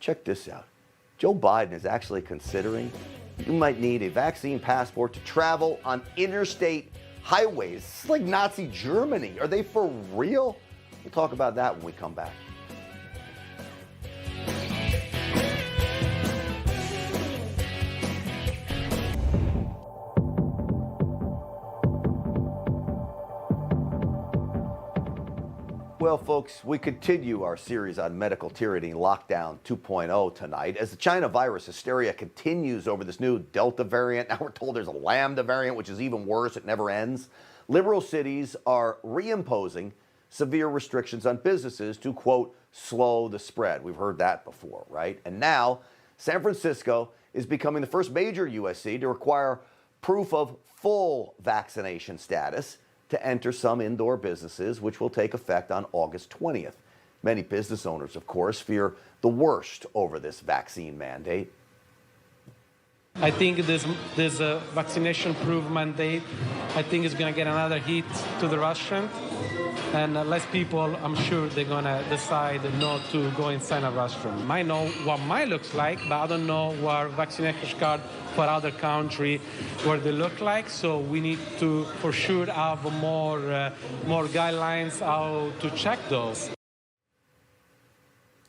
Check this out. Joe Biden is actually considering you might need a vaccine passport to travel on interstate highways. It's like Nazi Germany. Are they for real? We'll talk about that when we come back. Well, folks, we continue our series on medical tyranny lockdown 2.0 tonight as the China virus hysteria continues over this new Delta variant. Now we're told there's a Lambda variant, which is even worse. It never ends. Liberal cities are reimposing severe restrictions on businesses to, quote, slow the spread. We've heard that before, right? And now San Francisco is becoming the first major USC to require proof of full vaccination status to enter some indoor businesses, which will take effect on August 20th. Many business owners, of course, fear the worst over this vaccine mandate. I think this vaccination proof mandate, I think is going to get another hit to the restaurant. And less people, I'm sure they're going to decide not to go inside a restaurant. I know what mine looks like, but I don't know what vaccination card for other country, where they look like. So we need to, for sure, have more guidelines how to check those.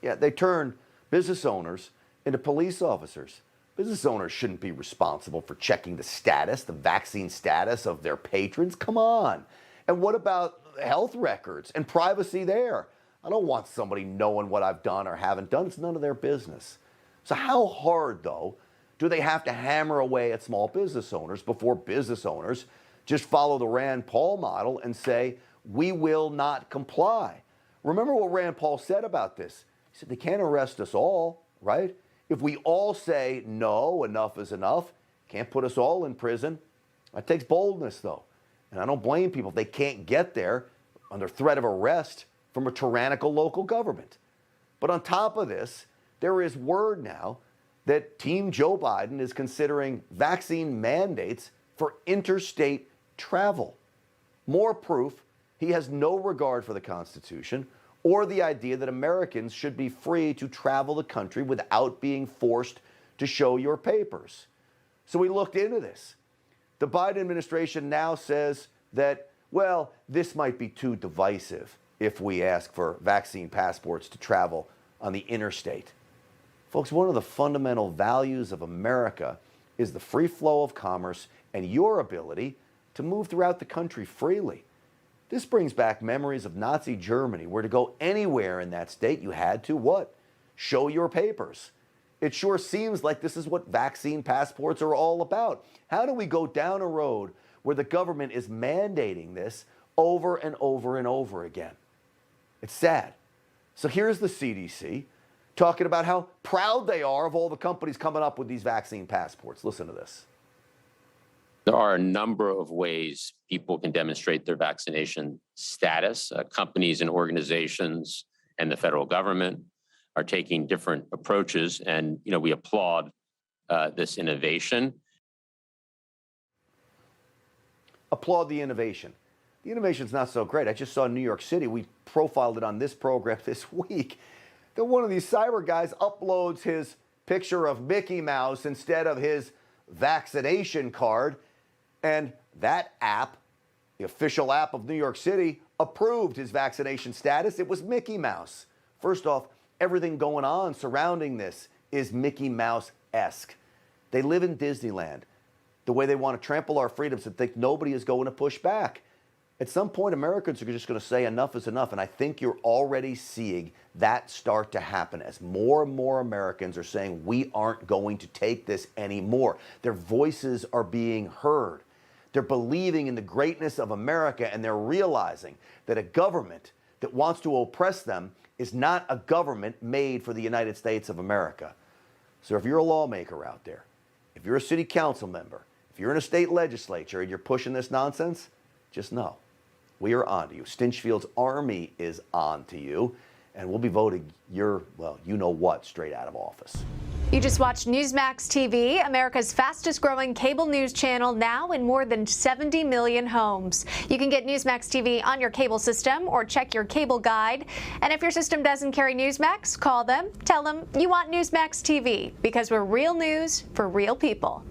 Yeah, they turn business owners into police officers. Business owners shouldn't be responsible for checking the status, the vaccine status of their patrons. Come on. And what about health records and privacy there? I don't want somebody knowing what I've done or haven't done. It's none of their business. So how hard, though, do they have to hammer away at small business owners before business owners just follow the Rand Paul model and say, we will not comply? Remember what Rand Paul said about this. He said, they can't arrest us all, right? If we all say, no, enough is enough, can't put us all in prison. That takes boldness, though. And I don't blame people if they can't get there under threat of arrest from a tyrannical local government. But on top of this, there is word now that Team Joe Biden is considering vaccine mandates for interstate travel. More proof he has no regard for the Constitution or the idea that Americans should be free to travel the country without being forced to show your papers. So we looked into this. The Biden administration now says that, well, this might be too divisive if we ask for vaccine passports to travel on the interstate. Folks, one of the fundamental values of America is the free flow of commerce and your ability to move throughout the country freely. This brings back memories of Nazi Germany, where to go anywhere in that state you had to what? Show your papers. It sure seems like this is what vaccine passports are all about. How do we go down a road where the government is mandating this over and over and over again? It's sad. So here's the CDC talking about how proud they are of all the companies coming up with these vaccine passports. Listen to this. There are a number of ways people can demonstrate their vaccination status. Companies and organizations and the federal government are taking different approaches, and we applaud this innovation. Applaud the innovation. The innovation's not so great. I just saw in New York City, we profiled it on this program this week, that one of these cyber guys uploads his picture of Mickey Mouse instead of his vaccination card, and that app, the official app of New York City, approved his vaccination status. It was Mickey Mouse. First off, everything going on surrounding this is Mickey Mouse-esque. They live in Disneyland, the way they want to trample our freedoms and think nobody is going to push back. At some point, Americans are just going to say enough is enough, and I think you're already seeing that start to happen as more and more Americans are saying we aren't going to take this anymore. Their voices are being heard. They're believing in the greatness of America, and they're realizing that a government that wants to oppress them is not a government made for the United States of America. So if you're a lawmaker out there, if you're a city council member, if you're in a state legislature and you're pushing this nonsense, just know we are on to you. Stinchfield's army is on to you. and we'll be voting your, well, you know what, straight out of office. You just watched Newsmax TV, America's fastest growing cable news channel, now in more than 70 million homes. You can get Newsmax TV on your cable system or check your cable guide. And if your system doesn't carry Newsmax, call them, tell them you want Newsmax TV, because we're real news for real people.